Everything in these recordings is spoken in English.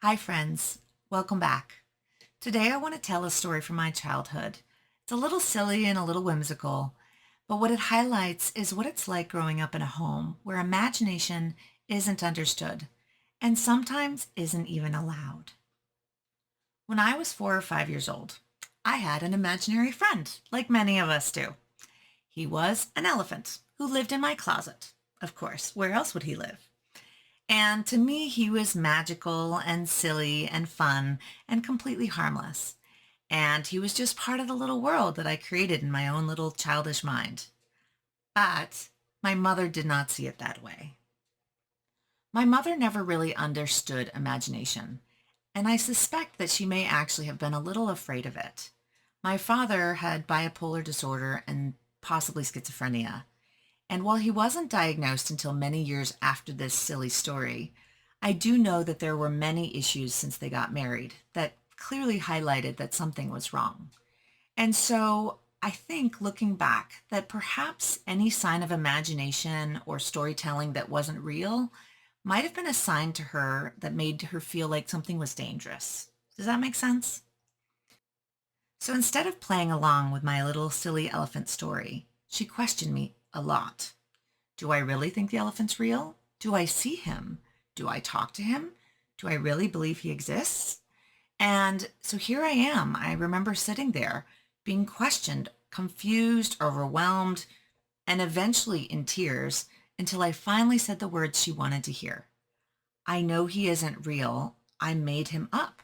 Hi, friends. Welcome back. Today, I want to tell a story from my childhood. It's a little silly and a little whimsical, but what it highlights is what it's like growing up in a home where imagination isn't understood and sometimes isn't even allowed. When I was 4 or 5 years old, I had an imaginary friend, like many of us do. He was an elephant who lived in my closet. Of course, where else would he live? And to me, he was magical and silly and fun and completely harmless. And he was just part of the little world that I created in my own little childish mind. But my mother did not see it that way. My mother never really understood imagination, and I suspect that she may actually have been a little afraid of it. My father had bipolar disorder and possibly schizophrenia. And while he wasn't diagnosed until many years after this silly story, I do know that there were many issues since they got married that clearly highlighted that something was wrong. And so I think looking back that perhaps any sign of imagination or storytelling that wasn't real might have been a sign to her that made her feel like something was dangerous. Does that make sense? So instead of playing along with my little silly elephant story, she questioned me a lot. Do I really think the elephant's real? Do I see him? Do I talk to him? Do I really believe he exists? And so here I am. I remember sitting there being questioned, confused, overwhelmed, and eventually in tears until I finally said the words she wanted to hear. I know he isn't real. I made him up.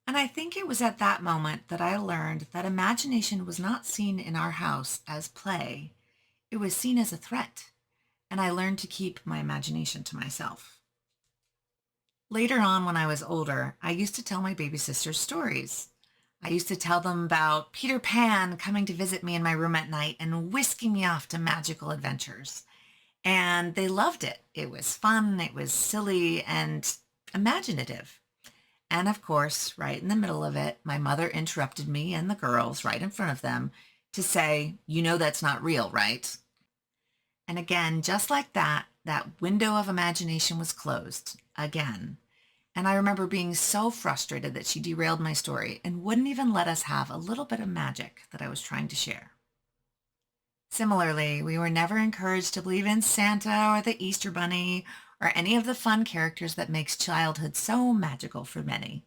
And I think it was at that moment that I learned that imagination was not seen in our house as play. It was seen as a threat, and I learned to keep my imagination to myself. Later on, when I was older, I used to tell my baby sisters stories. I used to tell them about Peter Pan coming to visit me in my room at night and whisking me off to magical adventures. And they loved it. It was fun, it was silly, and imaginative. And of course, right in the middle of it, my mother interrupted me and the girls right in front of them to say, "You know that's not real, right?" And again, just like that, that window of imagination was closed again. And I remember being so frustrated that she derailed my story and wouldn't even let us have a little bit of magic that I was trying to share. Similarly, we were never encouraged to believe in Santa or the Easter Bunny or any of the fun characters that makes childhood so magical for many.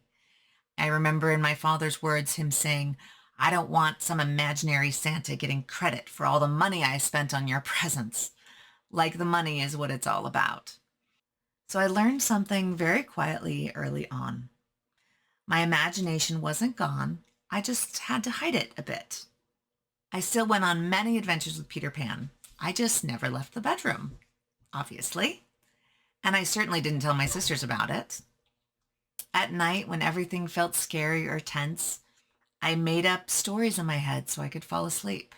I remember in my father's words him saying, "I don't want some imaginary Santa getting credit for all the money I spent on your presents." Like the money is what it's all about. So I learned something very quietly early on. My imagination wasn't gone. I just had to hide it a bit. I still went on many adventures with Peter Pan. I just never left the bedroom, obviously. And I certainly didn't tell my sisters about it. At night, when everything felt scary or tense, I made up stories in my head so I could fall asleep.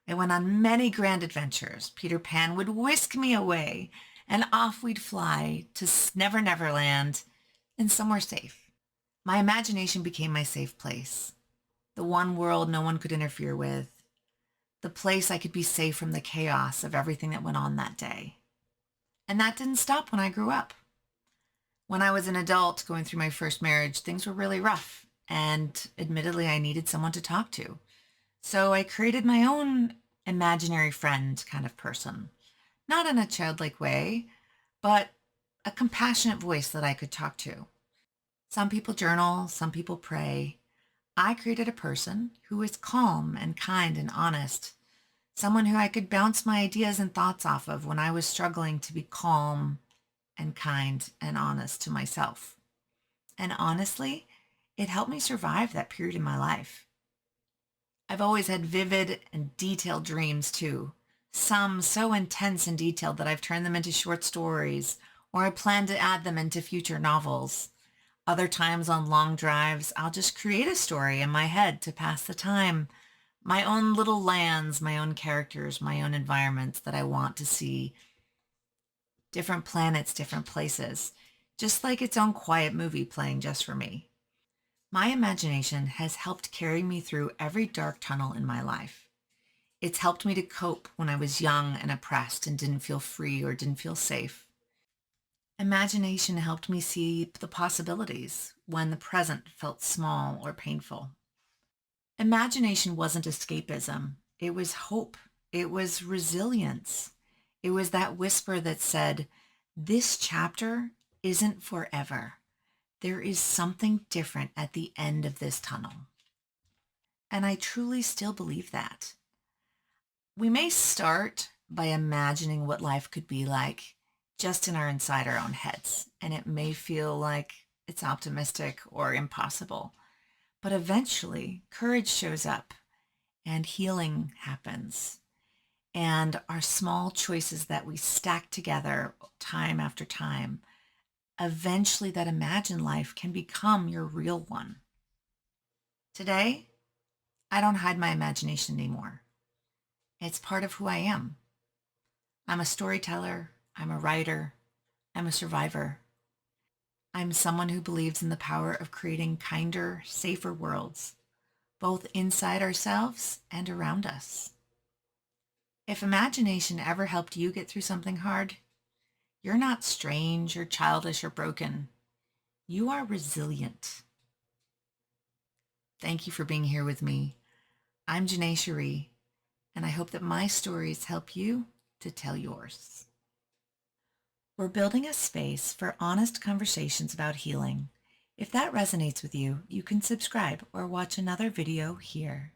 I went on many grand adventures. Peter Pan would whisk me away, and off we'd fly to Never Never Land and somewhere safe. My imagination became my safe place, the one world no one could interfere with, the place I could be safe from the chaos of everything that went on that day. And that didn't stop when I grew up. When I was an adult going through my first marriage, things were really rough, and admittedly, I needed someone to talk to. So I created my own imaginary friend kind of person, not in a childlike way, but a compassionate voice that I could talk to. Some people journal, some people pray. I created a person who is calm and kind and honest, someone who I could bounce my ideas and thoughts off of when I was struggling to be calm and kind and honest to myself. And honestly, it helped me survive that period in my life. I've always had vivid and detailed dreams too. Some so intense and detailed that I've turned them into short stories, or I plan to add them into future novels. Other times on long drives, I'll just create a story in my head to pass the time. My own little lands, my own characters, my own environments that I want to see. Different planets, different places. Just like its own quiet movie playing just for me. My imagination has helped carry me through every dark tunnel in my life. It's helped me to cope when I was young and oppressed and didn't feel free or didn't feel safe. Imagination helped me see the possibilities when the present felt small or painful. Imagination wasn't escapism, it was hope, it was resilience. It was that whisper that said, "This chapter isn't forever. There is something different at the end of this tunnel." And I truly still believe that. We may start by imagining what life could be like just inside our own heads, and it may feel like it's optimistic or impossible. But eventually, courage shows up and healing happens. And our small choices that we stack together time after time, eventually that imagined life can become your real one. Today, I don't hide my imagination anymore. It's part of who I am. I'm a storyteller, I'm a writer, I'm a survivor. I'm someone who believes in the power of creating kinder, safer worlds, both inside ourselves and around us. If imagination ever helped you get through something hard, you're not strange or childish or broken. You are resilient. Thank you for being here with me. I'm Janae Cherie, and I hope that my stories help you to tell yours. We're building a space for honest conversations about healing. If that resonates with you, you can subscribe or watch another video here.